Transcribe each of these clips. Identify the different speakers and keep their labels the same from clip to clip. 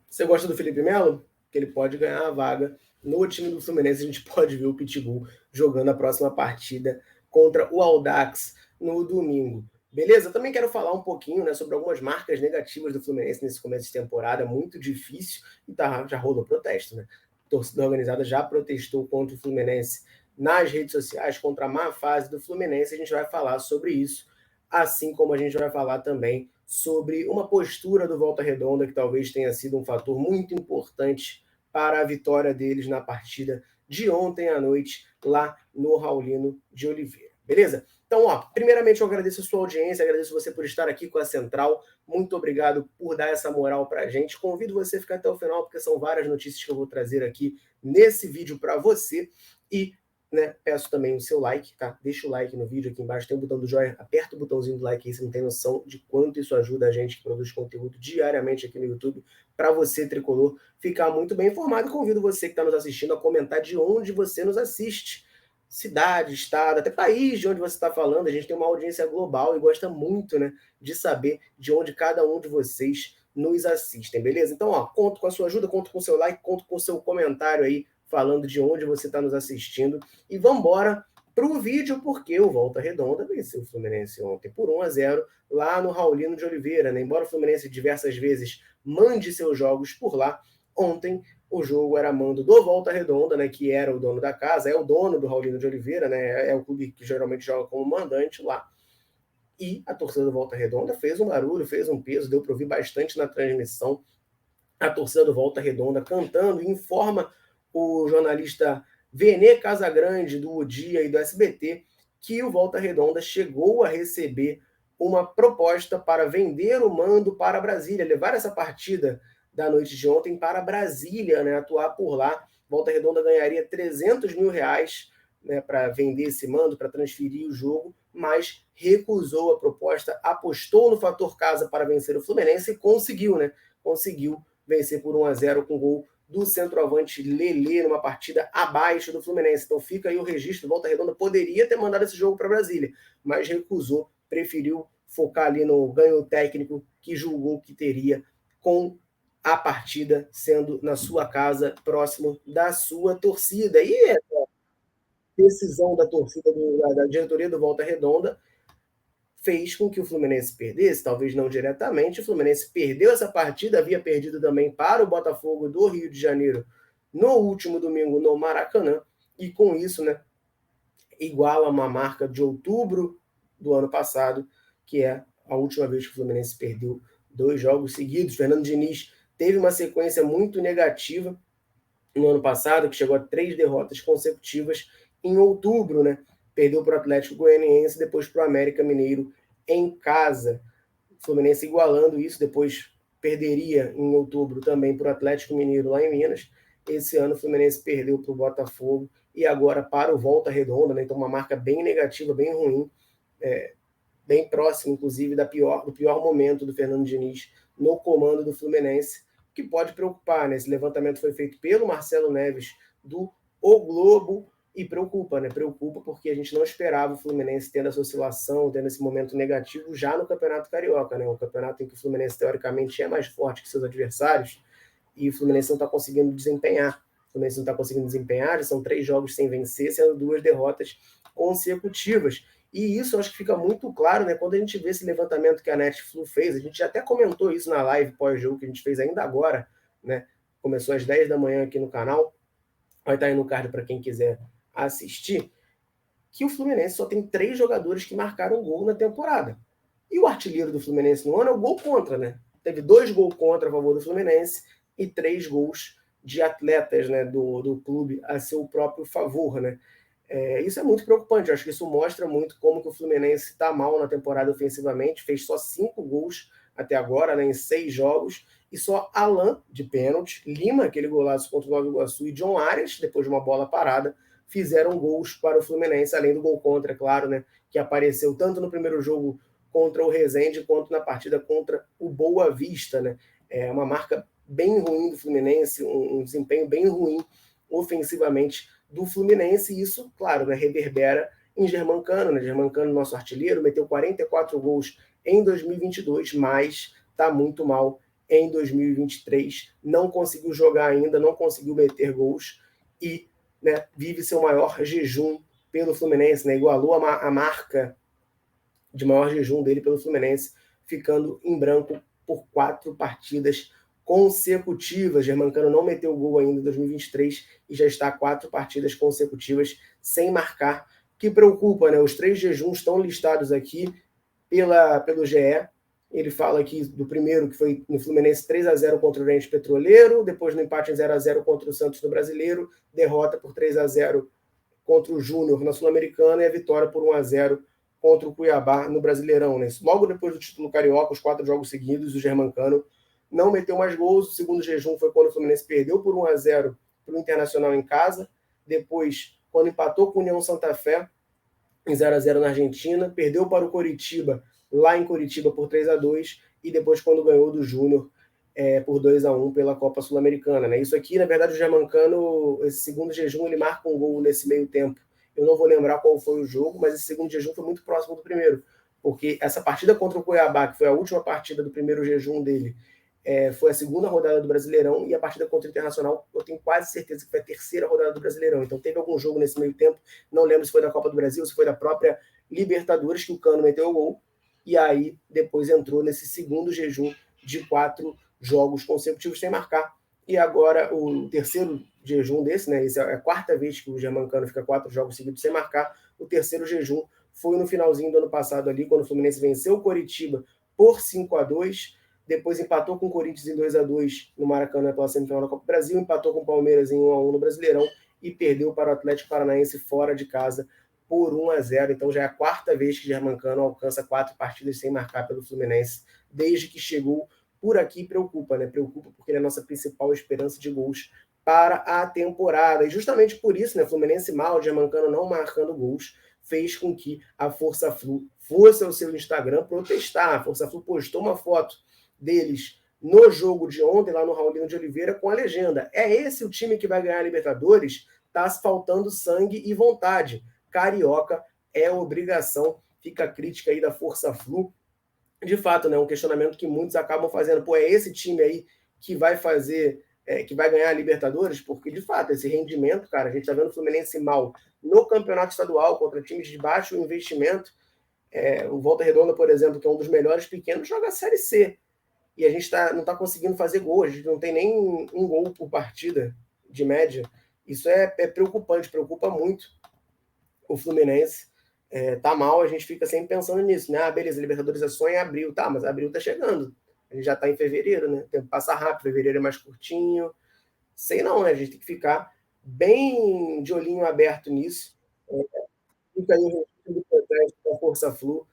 Speaker 1: Você gosta do Felipe Melo? Que ele pode ganhar a vaga no time do Fluminense. A gente pode ver o Pitbull jogando a próxima partida contra o Audax no domingo. Beleza? Também quero falar um pouquinho, né, sobre algumas marcas negativas do Fluminense nesse começo de temporada, muito difícil, e já rolou protesto, né? A torcida organizada já protestou contra o Fluminense nas redes sociais, contra a má fase do Fluminense. A gente vai falar sobre isso, assim como a gente vai falar também sobre uma postura do Volta Redonda que talvez tenha sido um fator muito importante para a vitória deles na partida de ontem à noite lá no Raulino de Oliveira. Beleza? Então, primeiramente eu agradeço a sua audiência, agradeço você por estar aqui com a Central. Muito obrigado por dar essa moral para a gente. Convido você a ficar até o final, porque são várias notícias que eu vou trazer aqui nesse vídeo para você. E peço também o seu like, tá? Deixa o like no vídeo aqui embaixo, tem o botão do joinha, aperta o botãozinho do like aí, você não tem noção de quanto isso ajuda a gente que produz conteúdo diariamente aqui no YouTube, para você, tricolor, ficar muito bem informado. Convido você que está nos assistindo a comentar de onde você nos assiste. Cidade, estado, até país de onde você está falando. A gente tem uma audiência global e gosta muito, né, de saber de onde cada um de vocês nos assistem, beleza? Então, conto com a sua ajuda, conto com o seu like, conto com o seu comentário aí, falando de onde você está nos assistindo. E vamos embora para o vídeo, porque o Volta Redonda venceu o Fluminense ontem por 1-0 lá no Raulino de Oliveira, né? Embora o Fluminense diversas vezes mande seus jogos por lá, ontem o jogo era mando do Volta Redonda, né, que era o dono da casa, é o dono do Raulino de Oliveira, né, é o clube que geralmente joga como mandante lá. E a torcida do Volta Redonda fez um barulho, fez um peso, deu para ouvir bastante na transmissão. A torcida do Volta Redonda cantando, informa o jornalista Vene Casagrande, do O Dia e do SBT, que o Volta Redonda chegou a receber uma proposta para vender o mando para Brasília, levar essa partida da noite de ontem para Brasília, né, atuar por lá. Volta Redonda ganharia R$300 mil, né, para vender esse mando, para transferir o jogo, mas recusou a proposta, apostou no fator casa para vencer o Fluminense e conseguiu, né? Conseguiu vencer por 1-0 com gol do centroavante Lelê numa partida abaixo do Fluminense. Então fica aí o registro. Volta Redonda poderia ter mandado esse jogo para Brasília, mas recusou, preferiu focar ali no ganho técnico que julgou que teria com a partida sendo na sua casa, próximo da sua torcida. E essa decisão da torcida, da diretoria do Volta Redonda, fez com que o Fluminense perdesse, talvez não diretamente. O Fluminense perdeu essa partida, havia perdido também para o Botafogo do Rio de Janeiro no último domingo no Maracanã, e com isso, né, iguala uma marca de outubro do ano passado, que é a última vez que o Fluminense perdeu 2 jogos seguidos. Fernando Diniz teve uma sequência muito negativa no ano passado, que chegou a 3 derrotas consecutivas em outubro, né? Perdeu para o Atlético Goianiense, depois para o América Mineiro em casa. O Fluminense igualando isso, depois perderia em outubro também para o Atlético Mineiro lá em Minas. Esse ano o Fluminense perdeu para o Botafogo e agora para o Volta Redonda, né? Então uma marca bem negativa, bem ruim, bem próximo, inclusive, do pior momento do Fernando Diniz no comando do Fluminense, que pode preocupar, né? Esse levantamento foi feito pelo Marcelo Neves do O Globo e preocupa, né? Preocupa porque a gente não esperava o Fluminense tendo essa oscilação, tendo esse momento negativo já no Campeonato Carioca, né? Um campeonato em que o Fluminense, teoricamente, é mais forte que seus adversários e o Fluminense não está conseguindo desempenhar. O Fluminense não está conseguindo desempenhar, são 3 jogos sem vencer, sendo 2 derrotas consecutivas. E isso acho que fica muito claro, né, quando a gente vê esse levantamento que a Netflu fez. A gente até comentou isso na live pós-jogo que a gente fez ainda agora, né? Começou às 10 da manhã aqui no canal. Vai estar aí no card para quem quiser assistir. Que o Fluminense só tem 3 jogadores que marcaram gol na temporada. E o artilheiro do Fluminense no ano é o gol contra, né? Teve 2 gols contra a favor do Fluminense e 3 gols de atletas, né, do clube a seu próprio favor, né? Isso é muito preocupante. Eu acho que isso mostra muito como que o Fluminense está mal na temporada ofensivamente. Fez só 5 gols até agora, né, em 6 jogos. E só Alan, de pênalti, Lima, aquele golaço contra o Nova Iguaçu, e John Arias, depois de uma bola parada, fizeram gols para o Fluminense, além do gol contra, é claro, né, que apareceu tanto no primeiro jogo contra o Resende, quanto na partida contra o Boa Vista, né? É uma marca bem ruim do Fluminense, um desempenho bem ruim ofensivamente do Fluminense, e isso, claro, né, reverbera em Germancano, né? Germancano, nosso artilheiro, meteu 44 gols em 2022, mas está muito mal em 2023, não conseguiu jogar ainda, não conseguiu meter gols e, né, vive seu maior jejum pelo Fluminense, né, igualou a marca de maior jejum dele pelo Fluminense, ficando em branco por 4 partidas consecutivas. Germancano não meteu gol ainda em 2023 e já está 4 partidas consecutivas sem marcar, que preocupa, né? Os 3 jejuns estão listados aqui pelo GE. Ele fala aqui do primeiro, que foi no Fluminense 3-0 contra o Oriente Petroleiro, depois no empate em 0-0 contra o Santos no Brasileiro, derrota por 3-0 contra o Júnior na Sul-Americana e a vitória por 1-0 contra o Cuiabá no Brasileirão. Né? Logo depois do título carioca, os 4 jogos seguidos, o Germancano não meteu mais gols. O segundo jejum foi quando o Fluminense perdeu por 1-0 para o Internacional em casa. Depois, quando empatou com o União Santa Fé em 0-0 na Argentina, perdeu para o Coritiba lá em Coritiba por 3-2 e depois quando ganhou do Júnior por 2-1 pela Copa Sul-Americana. Né? Isso aqui, na verdade, o Germancano, esse segundo jejum, ele marca um gol nesse meio tempo. Eu não vou lembrar qual foi o jogo, mas esse segundo jejum foi muito próximo do primeiro, porque essa partida contra o Cuiabá, que foi a última partida do primeiro jejum dele, foi a segunda rodada do Brasileirão, e a partida contra o Internacional, eu tenho quase certeza que foi a terceira rodada do Brasileirão. Então teve algum jogo nesse meio tempo, não lembro se foi da Copa do Brasil, se foi da própria Libertadores, que o Cano meteu o gol, e aí depois entrou nesse segundo jejum de 4 jogos consecutivos sem marcar. E agora o terceiro jejum desse, né? Essa é a 4ª vez que o Germancano fica 4 jogos seguidos sem marcar. O terceiro jejum foi no finalzinho do ano passado ali, quando o Fluminense venceu o Coritiba por 5-2, depois empatou com o Corinthians em 2-2 no Maracanã pela semifinal da Copa do Brasil, empatou com o Palmeiras em 1-1 no Brasileirão e perdeu para o Atlético Paranaense fora de casa por 1-0. Então já é a 4ª vez que o Germancano alcança 4 partidas sem marcar pelo Fluminense desde que chegou por aqui. Preocupa, né? Preocupa porque ele é a nossa principal esperança de gols para a temporada. E justamente por isso, né, Fluminense mal, Germancano não marcando gols, fez com que a Força Flu fosse ao seu Instagram protestar. A Força Flu postou uma foto deles no jogo de ontem, lá no Raulino de Oliveira, com a legenda: é esse o time que vai ganhar a Libertadores? Tá faltando sangue e vontade. Carioca é obrigação. Fica a crítica aí da Força Flu. De fato, né, um questionamento que muitos acabam fazendo: pô, é esse time aí que vai fazer, que vai ganhar a Libertadores? Porque, de fato, esse rendimento, cara, a gente tá vendo o Fluminense mal no campeonato estadual contra times de baixo investimento. O Volta Redonda, por exemplo, que é um dos melhores pequenos, joga a Série C. E a gente não está conseguindo fazer gol, a gente não tem nem um gol por partida de média. Isso é preocupante, preocupa muito o Fluminense. Tá mal, a gente fica sempre pensando nisso, né? Ah, beleza, Libertadores é só em abril, tá, mas abril tá chegando. A gente já tá em fevereiro, né? O tempo passa rápido, fevereiro é mais curtinho. Sei não, né? A gente tem que ficar bem de olhinho aberto nisso. Fica aí o registro do protesto da Força Flu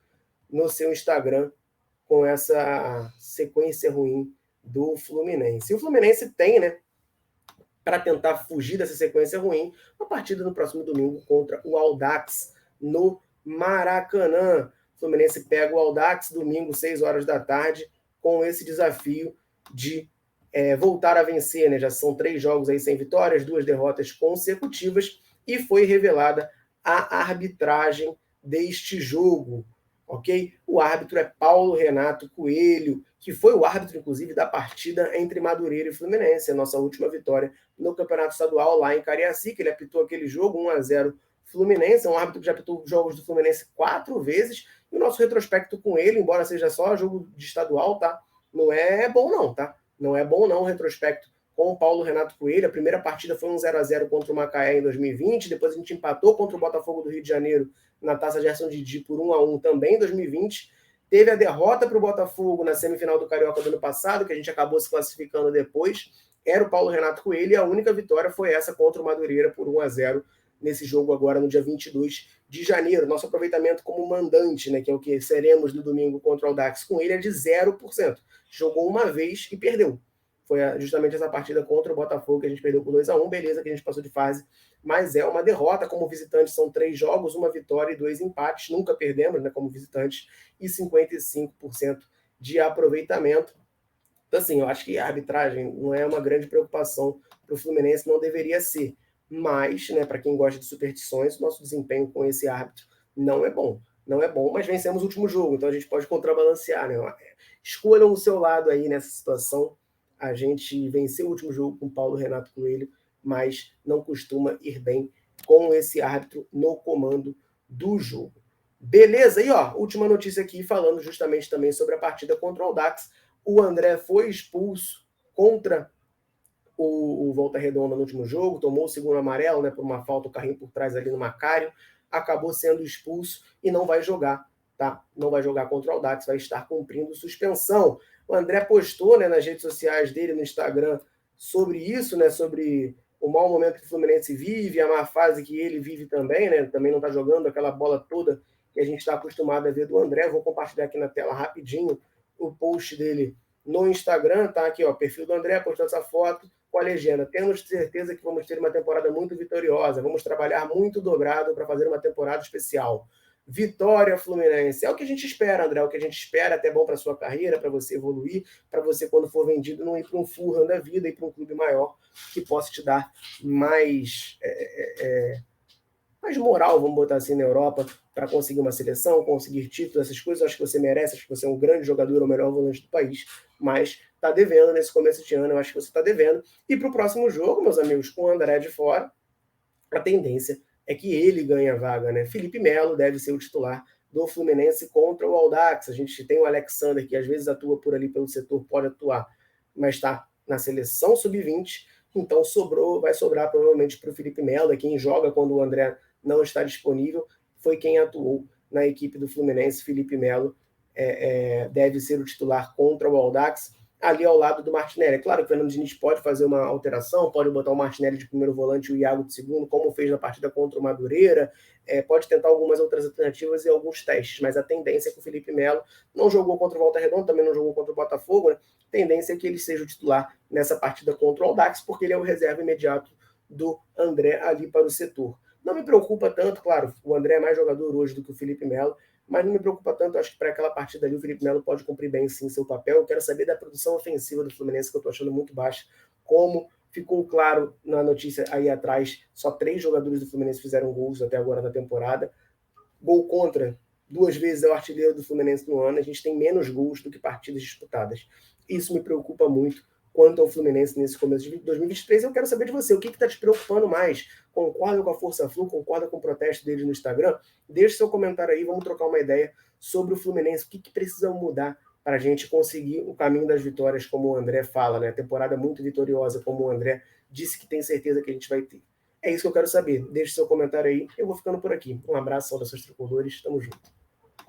Speaker 1: no seu Instagram, com essa sequência ruim do Fluminense. E o Fluminense tem, né, para tentar fugir dessa sequência ruim, uma partida no próximo domingo contra o Audax no Maracanã. O Fluminense pega o Audax domingo, 6 horas da tarde, com esse desafio de voltar a vencer, né? Já são 3 jogos aí sem vitórias, 2 derrotas consecutivas, e foi revelada a arbitragem deste jogo. Ok? O árbitro é Paulo Renato Coelho, que foi o árbitro, inclusive, da partida entre Madureira e Fluminense, a nossa última vitória no Campeonato Estadual lá em Cariacica. Ele apitou aquele jogo, 1-0 Fluminense. É um árbitro que já apitou jogos do Fluminense 4 vezes, e o nosso retrospecto com ele, embora seja só jogo de estadual, tá? Não é bom não, tá? Não é bom não o retrospecto com o Paulo Renato Coelho. A primeira partida foi 1-0 contra o Macaé em 2020, depois a gente empatou contra o Botafogo do Rio de Janeiro na Taça Gerson Didi por 1-1 também em 2020. Teve a derrota para o Botafogo na semifinal do Carioca do ano passado, que a gente acabou se classificando depois. Era o Paulo Renato Coelho, e a única vitória foi essa contra o Madureira por 1-0 nesse jogo agora no dia 22 de janeiro. Nosso aproveitamento como mandante, né, que é o que seremos no domingo contra o Audax, com ele é de 0%. Jogou uma vez e perdeu. Foi justamente essa partida contra o Botafogo que a gente perdeu por 2-1, beleza, que a gente passou de fase, mas é uma derrota. Como visitante são 3 jogos, 1 vitória e 2 empates, nunca perdemos, né, como visitantes, e 55% de aproveitamento. Então, assim, eu acho que a arbitragem não é uma grande preocupação para o Fluminense, não deveria ser, mas, né, para quem gosta de superstições, nosso desempenho com esse árbitro não é bom. não é bom, mas vencemos o último jogo, então a gente pode contrabalancear, né? Escolham o seu lado aí nessa situação. A gente venceu o último jogo com o Paulo Renato Coelho, mas não costuma ir bem com esse árbitro no comando do jogo. Beleza? E ó, última notícia aqui, falando justamente também sobre a partida contra o Audax. O André foi expulso contra o Volta Redonda no último jogo, tomou o segundo amarelo, né, por uma falta, o carrinho por trás ali no Macário, acabou sendo expulso e não vai jogar, tá? Não vai jogar contra o Audax, vai estar cumprindo suspensão. O André postou, né, nas redes sociais dele, no Instagram, sobre isso, né, sobre o mau momento que o Fluminense vive, a má fase que ele vive também, né, também não está jogando aquela bola toda que a gente está acostumado a ver do André. Vou compartilhar aqui na tela rapidinho o post dele no Instagram, tá aqui, ó, perfil do André, postando essa foto com a legenda: temos certeza que vamos ter uma temporada muito vitoriosa, vamos trabalhar muito dobrado para fazer uma temporada especial. Vitória Fluminense. É o que a gente espera, André, é o que a gente espera, até bom para a sua carreira, para você evoluir, para você, quando for vendido, não ir para um Fulham da vida, ir para um clube maior que possa te dar mais mais moral, vamos botar assim, na Europa, para conseguir uma seleção, conseguir títulos, essas coisas. Acho que você merece, acho que você é um grande jogador, o melhor volante do país, mas está devendo nesse começo de ano, eu acho que você está devendo. E para o próximo jogo, meus amigos, com o André de fora, a tendência é que ele ganhe a vaga, né? Felipe Melo deve ser o titular do Fluminense contra o Audax. A gente tem o Alexander, que às vezes atua por ali pelo setor, pode atuar, mas está na seleção sub-20, então vai sobrar provavelmente para o Felipe Melo, é quem joga quando o André não está disponível, foi quem atuou na equipe do Fluminense. Felipe Melo deve ser o titular contra o Audax, ali ao lado do Martinelli. É claro que o Fernando Diniz pode fazer uma alteração, pode botar o Martinelli de primeiro volante e o Iago de segundo, como fez na partida contra o Madureira, pode tentar algumas outras alternativas e alguns testes, mas a tendência é que o Felipe Melo não jogou contra o Volta Redonda, também não jogou contra o Botafogo, né? A tendência é que ele seja o titular nessa partida contra o Audax, porque ele é o reserva imediato do André ali para o setor. Não me preocupa tanto, claro, o André é mais jogador hoje do que o Felipe Melo, mas não me preocupa tanto. Acho que para aquela partida ali o Felipe Melo pode cumprir bem sim seu papel. Eu quero saber da produção ofensiva do Fluminense, que eu estou achando muito baixa. Como ficou claro na notícia aí atrás, só 3 jogadores do Fluminense fizeram gols até agora na temporada. Gol contra, 2 vezes é o artilheiro do Fluminense no ano. A gente tem menos gols do que partidas disputadas. Isso me preocupa muito quanto ao Fluminense nesse começo de 2023. Eu quero saber de você, o que está te preocupando mais? Concorda com a Força Flu? Concorda com o protesto dele no Instagram? Deixe seu comentário aí, vamos trocar uma ideia sobre o Fluminense. O que precisa mudar para a gente conseguir o caminho das vitórias, como o André fala, né? Temporada muito vitoriosa, como o André disse que tem certeza que a gente vai ter. É isso que eu quero saber. Deixe seu comentário aí. Eu vou ficando por aqui. Um abraço, saudações tricolores. Tamo junto.